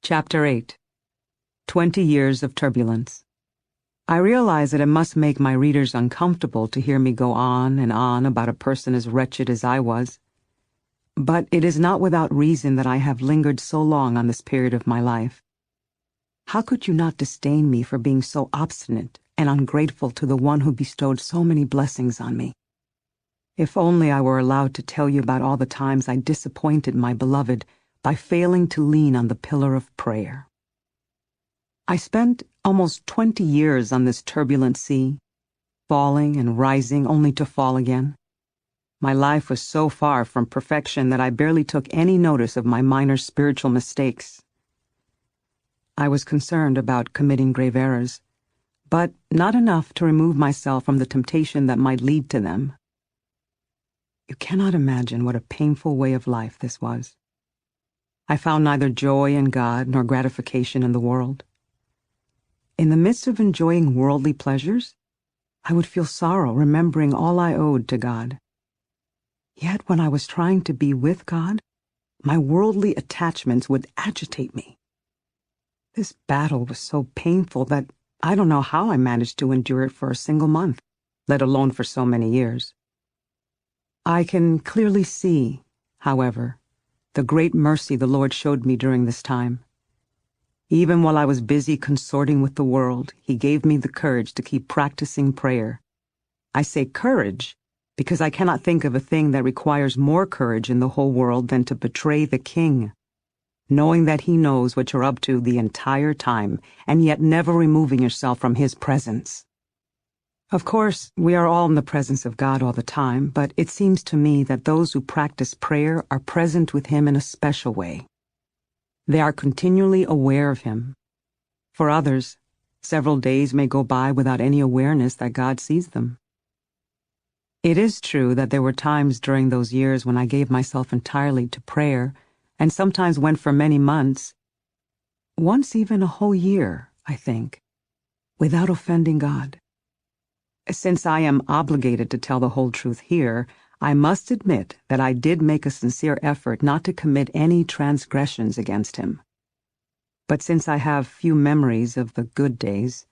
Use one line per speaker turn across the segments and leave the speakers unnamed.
Chapter 8. 20 Years of Turbulence. I realize that it must make my readers uncomfortable to hear me go on and on about a person as wretched as I was. But it is not without reason that I have lingered so long on this period of my life. How could you not disdain me for being so obstinate and ungrateful to the one who bestowed so many blessings on me? If only I were allowed to tell you about all the times I disappointed my beloved by failing to lean on the pillar of prayer. I spent almost 20 years on this turbulent sea, falling and rising only to fall again. My life was so far from perfection that I barely took any notice of my minor spiritual mistakes. I was concerned about committing grave errors, but not enough to remove myself from the temptation that might lead to them. You cannot imagine what a painful way of life this was. I found neither joy in God nor gratification in the world. In the midst of enjoying worldly pleasures, I would feel sorrow remembering all I owed to God. Yet when I was trying to be with God, my worldly attachments would agitate me. This battle was so painful that I don't know how I managed to endure it for a single month, let alone for so many years. I can clearly see, however, the great mercy the Lord showed me during this time. Even while I was busy consorting with the world, He gave me the courage to keep practicing prayer. I say courage because I cannot think of a thing that requires more courage in the whole world than to betray the King, knowing that He knows what you're up to the entire time, and yet never removing yourself from His presence. Of course, we are all in the presence of God all the time, but it seems to me that those who practice prayer are present with Him in a special way. They are continually aware of Him. For others, several days may go by without any awareness that God sees them. It is true that there were times during those years when I gave myself entirely to prayer, and sometimes went for many months, once even a whole year, I think, without offending God. Since I am obligated to tell the whole truth here, I must admit that I did make a sincere effort not to commit any transgressions against Him. But since I have few memories of the good days,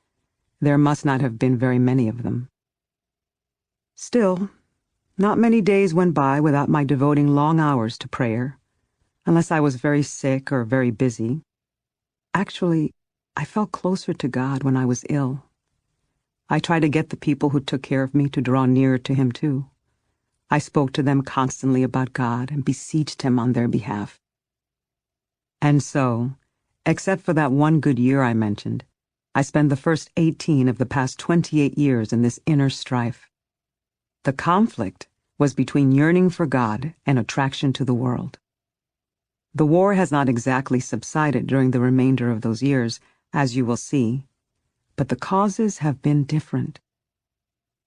there must not have been very many of them. Still, not many days went by without my devoting long hours to prayer, unless I was very sick or very busy. Actually, I felt closer to God when I was ill. I tried to get the people who took care of me to draw nearer to Him too. I spoke to them constantly about God and beseeched Him on their behalf. And so, except for that one good year I mentioned, I spent the first 18 of the past 28 years in this inner strife. The conflict was between yearning for God and attraction to the world. The war has not exactly subsided during the remainder of those years, as you will see, but the causes have been different.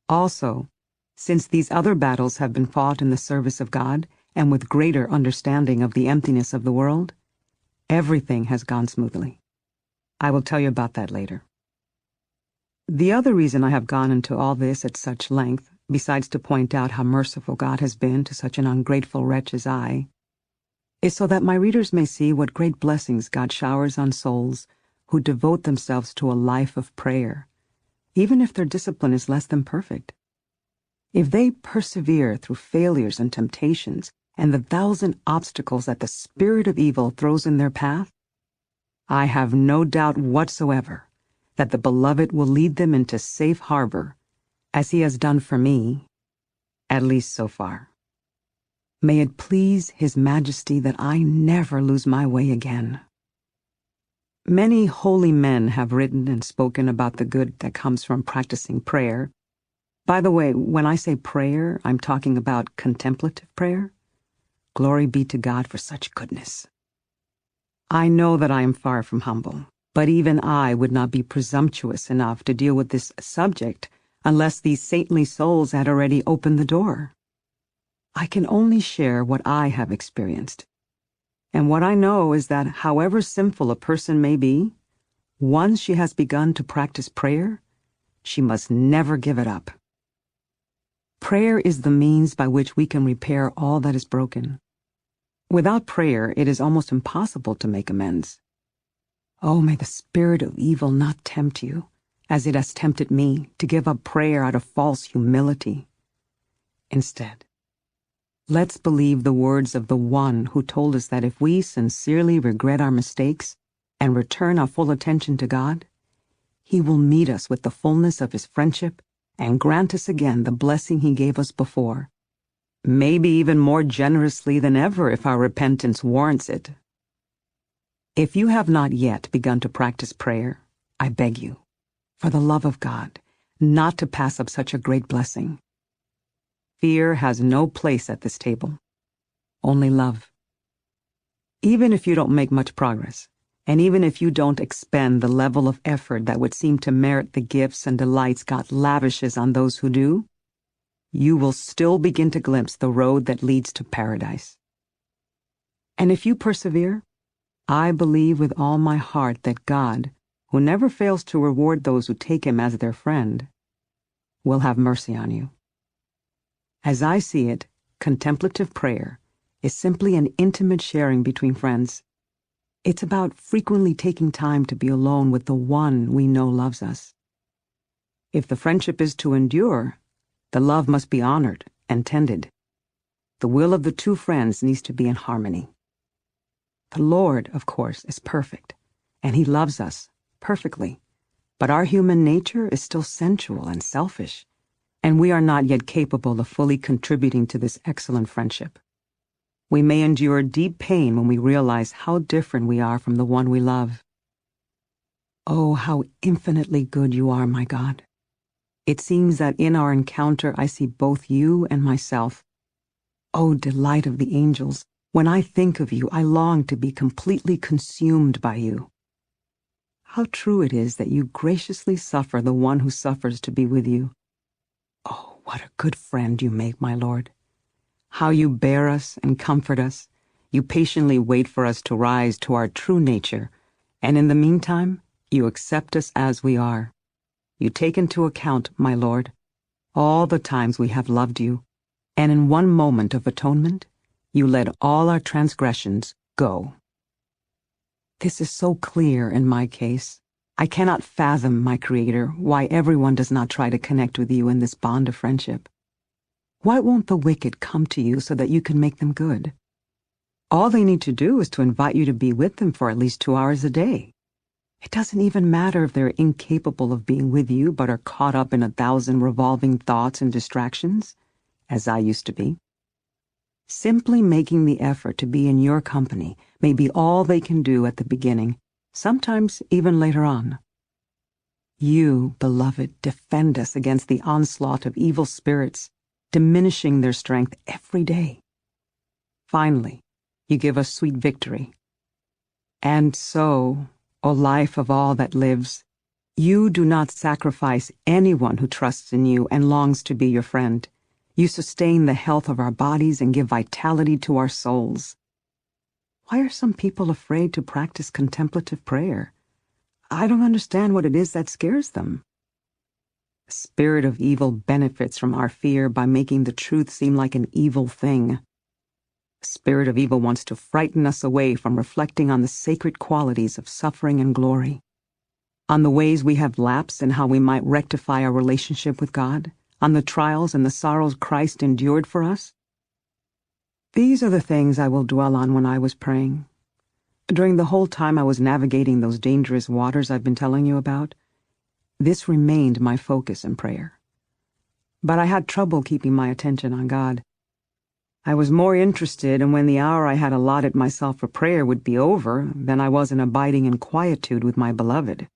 Also, since these other battles have been fought in the service of God and with greater understanding of the emptiness of the world, everything has gone smoothly. I will tell you about that later. The other reason I have gone into all this at such length, besides to point out how merciful God has been to such an ungrateful wretch as I, is so that my readers may see what great blessings God showers on souls who devote themselves to a life of prayer, even if their discipline is less than perfect. If they persevere through failures and temptations and the 1,000 obstacles that the spirit of evil throws in their path, I have no doubt whatsoever that the Beloved will lead them into safe harbor, as He has done for me, at least so far. May it please His Majesty that I never lose my way again. Many holy men have written and spoken about the good that comes from practicing prayer. By the way, when I say prayer, I'm talking about contemplative prayer. Glory be to God for such goodness. I know that I am far from humble, but even I would not be presumptuous enough to deal with this subject unless these saintly souls had already opened the door. I can only share what I have experienced. And what I know is that however sinful a person may be, once she has begun to practice prayer, she must never give it up. Prayer is the means by which we can repair all that is broken. Without prayer, it is almost impossible to make amends. Oh, may the spirit of evil not tempt you, as it has tempted me, to give up prayer out of false humility. Instead, let's believe the words of the one who told us that if we sincerely regret our mistakes and return our full attention to God, He will meet us with the fullness of His friendship and grant us again the blessing He gave us before, maybe even more generously than ever if our repentance warrants it. If you have not yet begun to practice prayer, I beg you, for the love of God, not to pass up such a great blessing. Fear has no place at this table, only love. Even if you don't make much progress, and even if you don't expend the level of effort that would seem to merit the gifts and delights God lavishes on those who do, you will still begin to glimpse the road that leads to paradise. And if you persevere, I believe with all my heart that God, who never fails to reward those who take Him as their friend, will have mercy on you. As I see it, contemplative prayer is simply an intimate sharing between friends. It's about frequently taking time to be alone with the one we know loves us. If the friendship is to endure, the love must be honored and tended. The will of the two friends needs to be in harmony. The Lord, of course, is perfect, and He loves us perfectly, but our human nature is still sensual and selfish, and we are not yet capable of fully contributing to this excellent friendship. We may endure deep pain when we realize how different we are from the one we love. Oh, how infinitely good You are, my God. It seems that in our encounter I see both You and myself. Oh, delight of the angels, when I think of You, I long to be completely consumed by You. How true it is that You graciously suffer the one who suffers to be with You. Oh, what a good friend You make, my Lord. How You bear us and comfort us. You patiently wait for us to rise to our true nature, and in the meantime, You accept us as we are. You take into account, my Lord, all the times we have loved You, and in one moment of atonement, You let all our transgressions go. This is so clear in my case. I cannot fathom, my Creator, why everyone does not try to connect with You in this bond of friendship. Why won't the wicked come to You so that You can make them good? All they need to do is to invite You to be with them for at least 2 hours a day. It doesn't even matter if they're incapable of being with You but are caught up in 1,000 revolving thoughts and distractions, as I used to be. Simply making the effort to be in Your company may be all they can do at the beginning, sometimes even later on. You, beloved, defend us against the onslaught of evil spirits, diminishing their strength every day. Finally, You give us sweet victory. And so, O life of all that lives, You do not sacrifice anyone who trusts in You and longs to be Your friend. You sustain the health of our bodies and give vitality to our souls. Why are some people afraid to practice contemplative prayer? I don't understand what it is that scares them. The spirit of evil benefits from our fear by making the truth seem like an evil thing. The spirit of evil wants to frighten us away from reflecting on the sacred qualities of suffering and glory, on the ways we have lapsed and how we might rectify our relationship with God, on the trials and the sorrows Christ endured for us. These are the things I will dwell on when I was praying. During the whole time I was navigating those dangerous waters I've been telling you about, this remained my focus in prayer. But I had trouble keeping my attention on God. I was more interested in when the hour I had allotted myself for prayer would be over than I was in abiding in quietude with my beloved.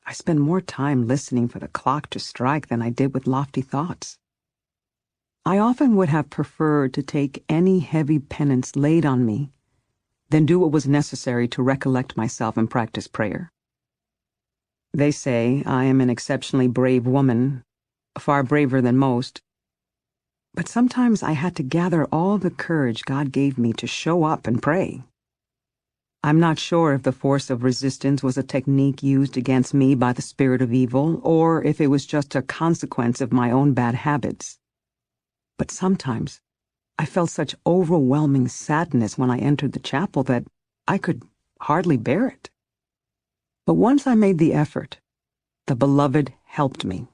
I spent more time listening for the clock to strike than I did with lofty thoughts. I often would have preferred to take any heavy penance laid on me than do what was necessary to recollect myself and practice prayer. They say I am an exceptionally brave woman, far braver than most. But sometimes I had to gather all the courage God gave me to show up and pray. I'm not sure if the force of resistance was a technique used against me by the spirit of evil, or if it was just a consequence of my own bad habits. But sometimes I felt such overwhelming sadness when I entered the chapel that I could hardly bear it. But once I made the effort, the Beloved helped me.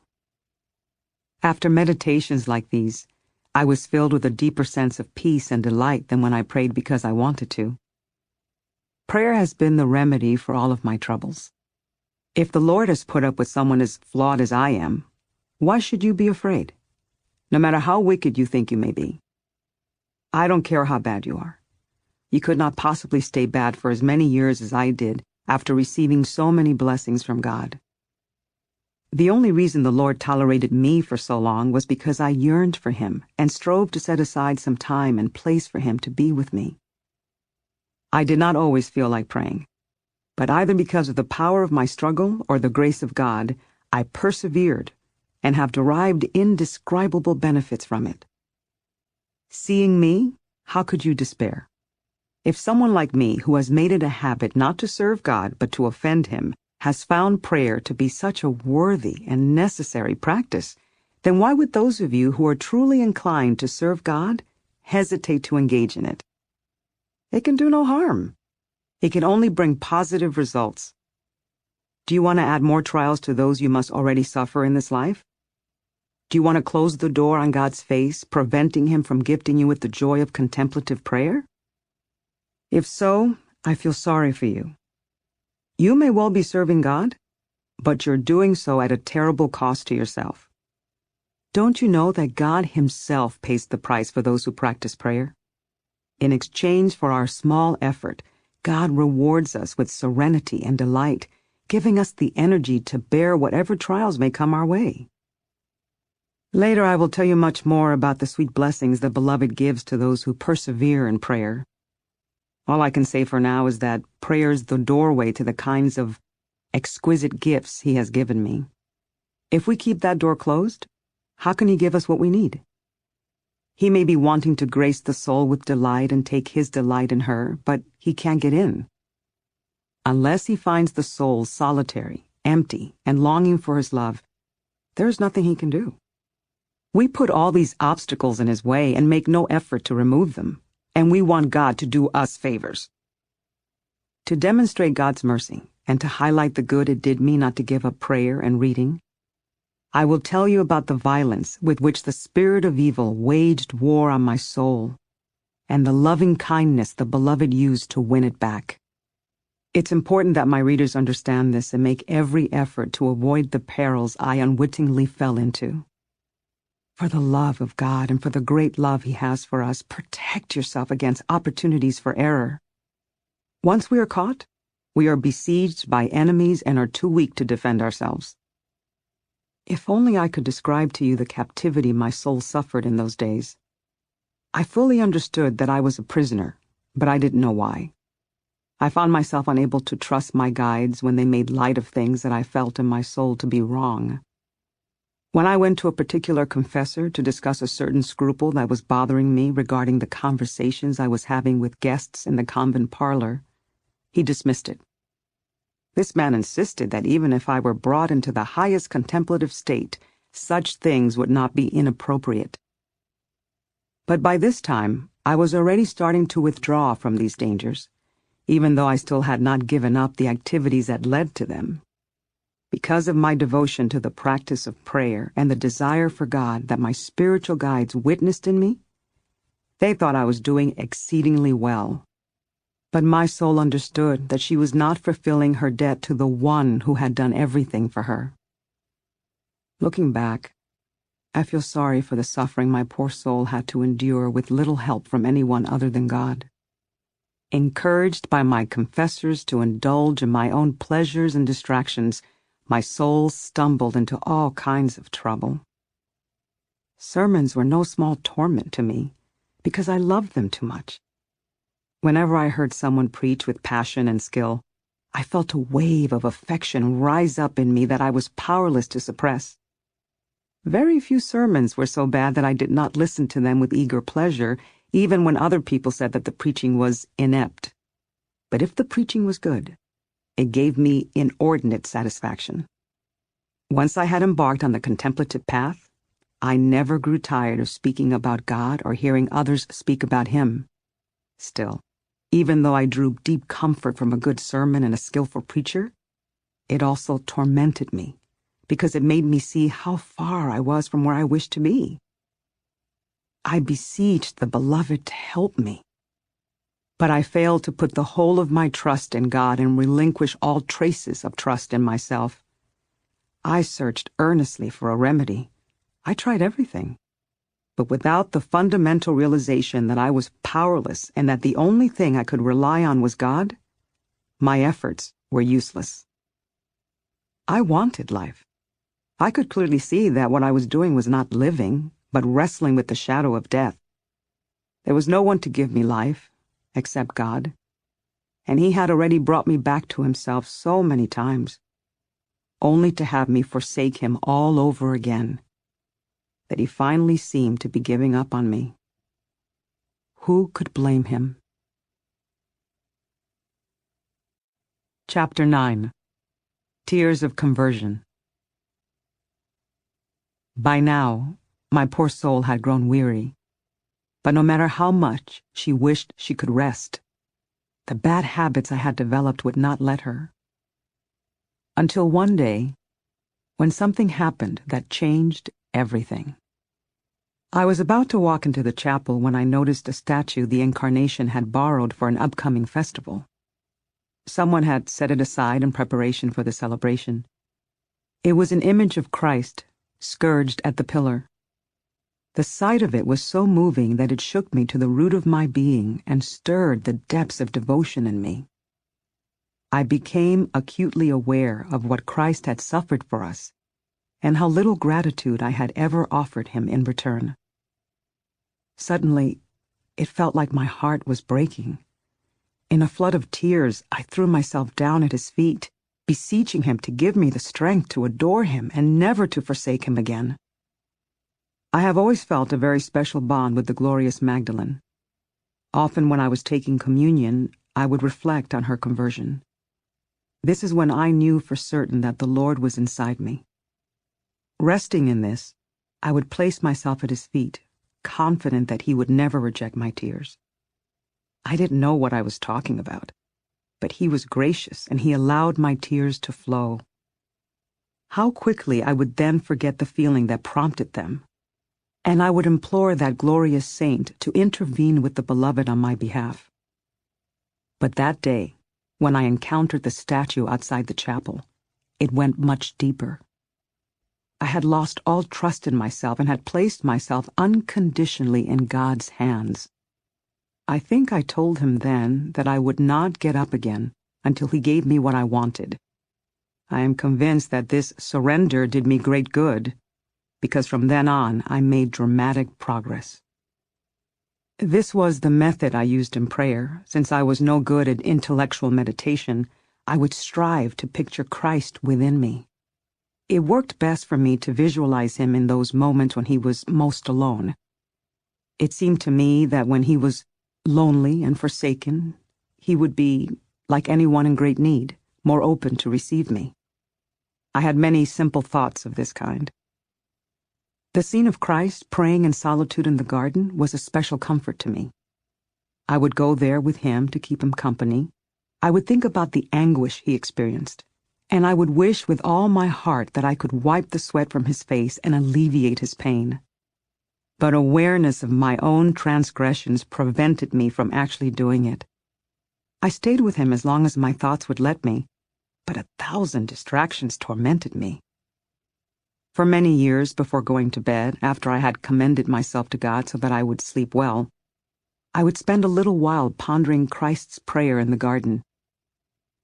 After meditations like these, I was filled with a deeper sense of peace and delight than when I prayed because I wanted to. Prayer has been the remedy for all of my troubles. If the Lord has put up with someone as flawed as I am, why should you be afraid, no matter how wicked you think you may be? I don't care how bad you are. You could not possibly stay bad for as many years as I did after receiving so many blessings from God. The only reason the Lord tolerated me for so long was because I yearned for Him and strove to set aside some time and place for Him to be with me. I did not always feel like praying, but either because of the power of my struggle or the grace of God, I persevered and have derived indescribable benefits from it. Seeing me, how could you despair? If someone like me, who has made it a habit not to serve God but to offend Him, has found prayer to be such a worthy and necessary practice, then why would those of you who are truly inclined to serve God hesitate to engage in it? It can do no harm. It can only bring positive results. Do you want to add more trials to those you must already suffer in this life? Do you want to close the door on God's face, preventing Him from gifting you with the joy of contemplative prayer? If so, I feel sorry for you. You may well be serving God, but you're doing so at a terrible cost to yourself. Don't you know that God Himself pays the price for those who practice prayer? In exchange for our small effort, God rewards us with serenity and delight, giving us the energy to bear whatever trials may come our way. Later I will tell you much more about the sweet blessings the Beloved gives to those who persevere in prayer. All I can say for now is that prayer is the doorway to the kinds of exquisite gifts He has given me. If we keep that door closed, how can He give us what we need? He may be wanting to grace the soul with delight and take His delight in her, but He can't get in. Unless He finds the soul solitary, empty, and longing for His love, there is nothing He can do. We put all these obstacles in His way and make no effort to remove them, and we want God to do us favors. To demonstrate God's mercy and to highlight the good it did me not to give up prayer and reading, I will tell you about the violence with which the spirit of evil waged war on my soul, and the loving kindness the Beloved used to win it back. It's important that my readers understand this and make every effort to avoid the perils I unwittingly fell into. For the love of God and for the great love He has for us, protect yourself against opportunities for error. Once we are caught, we are besieged by enemies and are too weak to defend ourselves. If only I could describe to you the captivity my soul suffered in those days. I fully understood that I was a prisoner, but I didn't know why. I found myself unable to trust my guides when they made light of things that I felt in my soul to be wrong. When I went to a particular confessor to discuss a certain scruple that was bothering me regarding the conversations I was having with guests in the convent parlor, he dismissed it. This man insisted that even if I were brought into the highest contemplative state, such things would not be inappropriate. But by this time, I was already starting to withdraw from these dangers, even though I still had not given up the activities that led to them. Because of my devotion to the practice of prayer and the desire for God that my spiritual guides witnessed in me, they thought I was doing exceedingly well. But my soul understood that she was not fulfilling her debt to the One who had done everything for her. Looking back, I feel sorry for the suffering my poor soul had to endure with little help from anyone other than God. Encouraged by my confessors to indulge in my own pleasures and distractions, my soul stumbled into all kinds of trouble. Sermons were no small torment to me, because I loved them too much. Whenever I heard someone preach with passion and skill, I felt a wave of affection rise up in me that I was powerless to suppress. Very few sermons were so bad that I did not listen to them with eager pleasure, even when other people said that the preaching was inept. But if the preaching was good, it gave me inordinate satisfaction. Once I had embarked on the contemplative path, I never grew tired of speaking about God or hearing others speak about Him. Still, even though I drew deep comfort from a good sermon and a skillful preacher, it also tormented me, because it made me see how far I was from where I wished to be. I beseeched the Beloved to help me, but I failed to put the whole of my trust in God and relinquish all traces of trust in myself. I searched earnestly for a remedy. I tried everything, but without the fundamental realization that I was powerless and that the only thing I could rely on was God, my efforts were useless. I wanted life. I could clearly see that what I was doing was not living, but wrestling with the shadow of death. There was no one to give me life, except God, and He had already brought me back to Himself so many times, only to have me forsake Him all over again, that He finally seemed to be giving up on me. Who could blame Him? Chapter 9. Tears of Conversion. By now, my poor soul had grown weary, but no matter how much she wished she could rest, the bad habits I had developed would not let her. Until one day, when something happened that changed everything. I was about to walk into the chapel when I noticed a statue the Incarnation had borrowed for an upcoming festival. Someone had set it aside in preparation for the celebration. It was an image of Christ, scourged at the pillar. The sight of it was so moving that it shook me to the root of my being and stirred the depths of devotion in me. I became acutely aware of what Christ had suffered for us, and how little gratitude I had ever offered Him in return. Suddenly, it felt like my heart was breaking. In a flood of tears, I threw myself down at His feet, beseeching Him to give me the strength to adore Him and never to forsake Him again. I have always felt a very special bond with the glorious Magdalene. Often when I was taking communion, I would reflect on her conversion. This is when I knew for certain that the Lord was inside me. Resting in this, I would place myself at His feet, confident that He would never reject my tears. I didn't know what I was talking about, but He was gracious and He allowed my tears to flow. How quickly I would then forget the feeling that prompted them, and I would implore that glorious saint to intervene with the Beloved on my behalf. But that day, when I encountered the statue outside the chapel, it went much deeper. I had lost all trust in myself and had placed myself unconditionally in God's hands. I think I told Him then that I would not get up again until He gave me what I wanted. I am convinced that this surrender did me great good, because from then on I made dramatic progress. This was the method I used in prayer. Since I was no good at intellectual meditation, I would strive to picture Christ within me. It worked best for me to visualize Him in those moments when He was most alone. It seemed to me that when He was lonely and forsaken, He would be, like anyone in great need, more open to receive me. I had many simple thoughts of this kind. The scene of Christ praying in solitude in the garden was a special comfort to me. I would go there with Him to keep Him company. I would think about the anguish He experienced, and I would wish with all my heart that I could wipe the sweat from His face and alleviate His pain. But awareness of my own transgressions prevented me from actually doing it. I stayed with Him as long as my thoughts would let me, but 1,000 distractions tormented me. For many years before going to bed, after I had commended myself to God so that I would sleep well, I would spend a little while pondering Christ's prayer in the garden.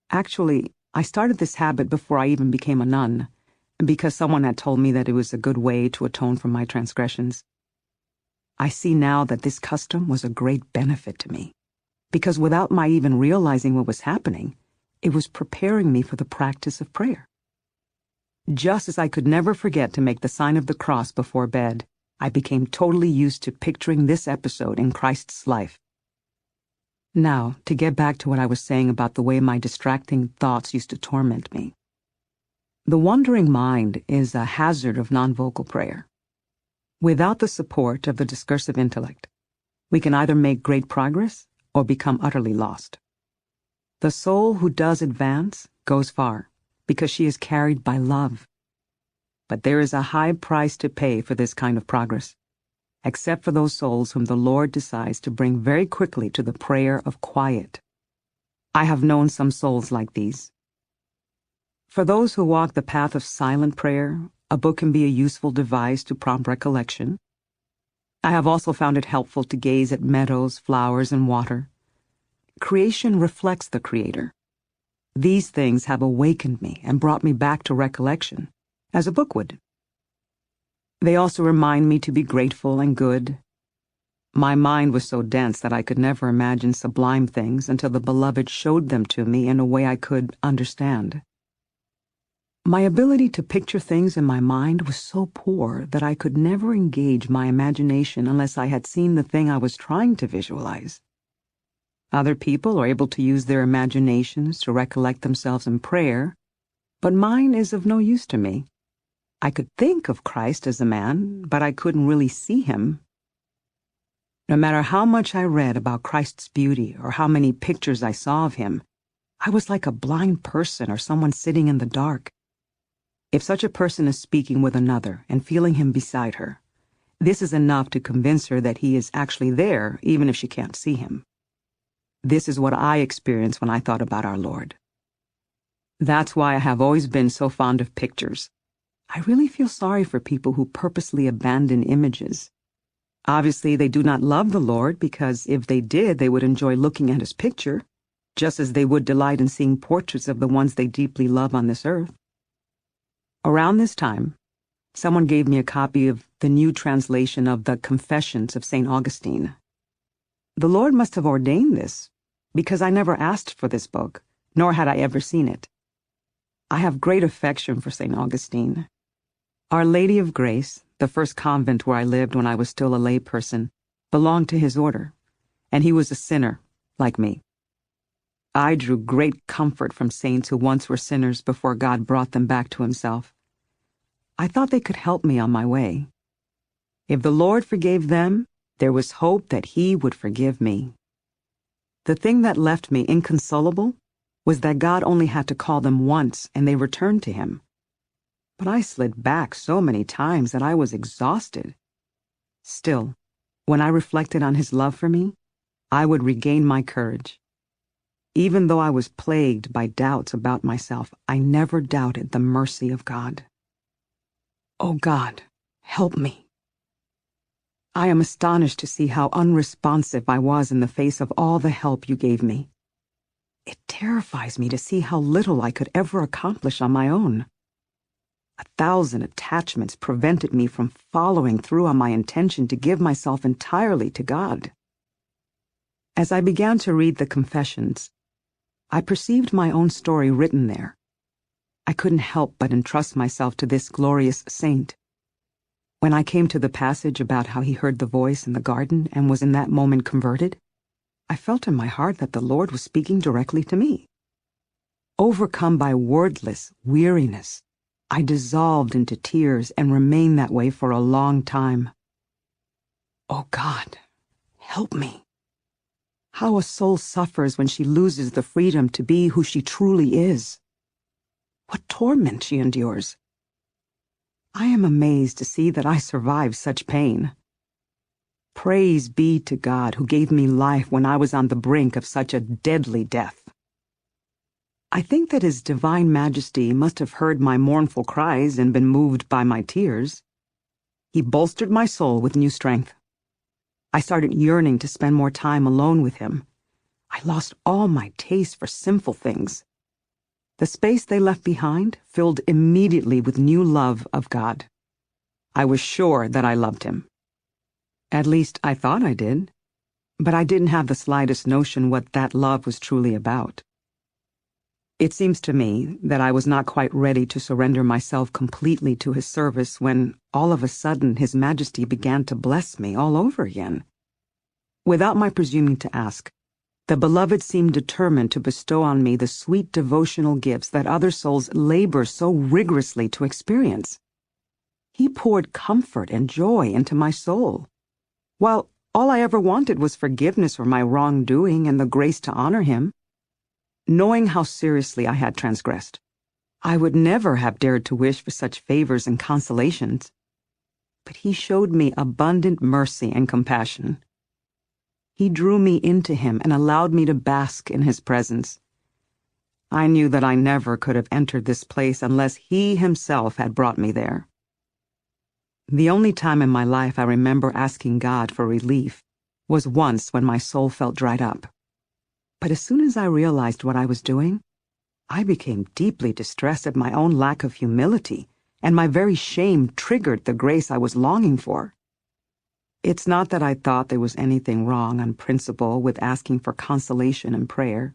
Actually, I started this habit before I even became a nun, because someone had told me that it was a good way to atone for my transgressions. I see now that this custom was a great benefit to me, because without my even realizing what was happening, it was preparing me for the practice of prayer. Just as I could never forget to make the sign of the cross before bed, I became totally used to picturing this episode in Christ's life. Now, to get back to what I was saying about the way my distracting thoughts used to torment me. The wandering mind is a hazard of non-vocal prayer. Without the support of the discursive intellect, we can either make great progress or become utterly lost. The soul who does advance goes far, because she is carried by love. But there is a high price to pay for this kind of progress, except for those souls whom the Lord decides to bring very quickly to the prayer of quiet. I have known some souls like these. For those who walk the path of silent prayer, a book can be a useful device to prompt recollection. I have also found it helpful to gaze at meadows, flowers, and water. Creation reflects the Creator. These things have awakened me and brought me back to recollection, as a book would. They also remind me to be grateful and good. My mind was so dense that I could never imagine sublime things until the Beloved showed them to me in a way I could understand. My ability to picture things in my mind was so poor that I could never engage my imagination unless I had seen the thing I was trying to visualize. Other people are able to use their imaginations to recollect themselves in prayer, but mine is of no use to me. I could think of Christ as a man, but I couldn't really see him. No matter how much I read about Christ's beauty or how many pictures I saw of him, I was like a blind person or someone sitting in the dark. If such a person is speaking with another and feeling him beside her, this is enough to convince her that he is actually there, even if she can't see him. This is what I experienced when I thought about our Lord. That's why I have always been so fond of pictures. I really feel sorry for people who purposely abandon images. Obviously, they do not love the Lord, because if they did, they would enjoy looking at his picture, just as they would delight in seeing portraits of the ones they deeply love on this earth. Around this time, someone gave me a copy of the new translation of the Confessions of St. Augustine. The Lord must have ordained this, because I never asked for this book, nor had I ever seen it. I have great affection for St. Augustine. Our Lady of Grace, the first convent where I lived when I was still a lay person, belonged to his order, and he was a sinner, like me. I drew great comfort from saints who once were sinners before God brought them back to himself. I thought they could help me on my way. If the Lord forgave them, there was hope that he would forgive me. The thing that left me inconsolable was that God only had to call them once and they returned to him. But I slid back so many times that I was exhausted. Still, when I reflected on his love for me, I would regain my courage. Even though I was plagued by doubts about myself, I never doubted the mercy of God. Oh God, help me. I am astonished to see how unresponsive I was in the face of all the help you gave me. It terrifies me to see how little I could ever accomplish on my own. 1,000 attachments prevented me from following through on my intention to give myself entirely to God. As I began to read the Confessions, I perceived my own story written there. I couldn't help but entrust myself to this glorious saint. When I came to the passage about how he heard the voice in the garden and was in that moment converted, I felt in my heart that the Lord was speaking directly to me. Overcome by wordless weariness, I dissolved into tears and remained that way for a long time. Oh God, help me. How a soul suffers when she loses the freedom to be who she truly is. What torment she endures. I am amazed to see that I survived such pain. Praise be to God who gave me life when I was on the brink of such a deadly death. I think that His Divine Majesty must have heard my mournful cries and been moved by my tears. He bolstered my soul with new strength. I started yearning to spend more time alone with Him. I lost all my taste for sinful things. The space they left behind filled immediately with new love of God. I was sure that I loved Him. At least I thought I did, but I didn't have the slightest notion what that love was truly about. It seems to me that I was not quite ready to surrender myself completely to His service when, all of a sudden, His Majesty began to bless me all over again. Without my presuming to ask, the Beloved seemed determined to bestow on me the sweet devotional gifts that other souls labor so rigorously to experience. He poured comfort and joy into my soul, while all I ever wanted was forgiveness for my wrongdoing and the grace to honor Him. Knowing how seriously I had transgressed, I would never have dared to wish for such favors and consolations. But he showed me abundant mercy and compassion. He drew me into him and allowed me to bask in his presence. I knew that I never could have entered this place unless he himself had brought me there. The only time in my life I remember asking God for relief was once when my soul felt dried up. But as soon as I realized what I was doing, I became deeply distressed at my own lack of humility, and my very shame triggered the grace I was longing for. It's not that I thought there was anything wrong on principle with asking for consolation in prayer.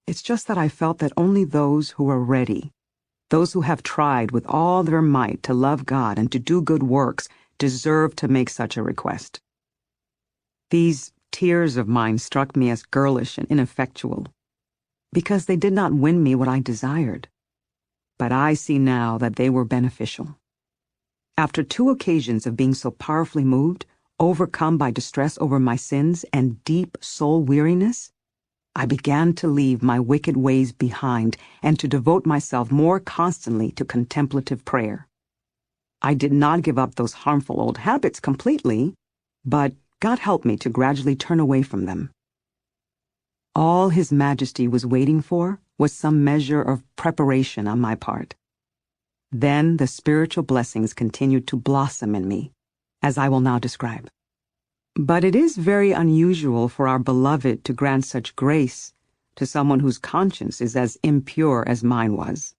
It's just that I felt that only those who are ready, those who have tried with all their might to love God and to do good works, deserve to make such a request. These tears of mine struck me as girlish and ineffectual, because they did not win me what I desired. But I see now that they were beneficial. After 2 occasions of being so powerfully moved, overcome by distress over my sins and deep soul weariness, I began to leave my wicked ways behind and to devote myself more constantly to contemplative prayer. I did not give up those harmful old habits completely, but God helped me to gradually turn away from them. All His Majesty was waiting for was some measure of preparation on my part. Then the spiritual blessings continued to blossom in me, as I will now describe. But it is very unusual for our beloved to grant such grace to someone whose conscience is as impure as mine was.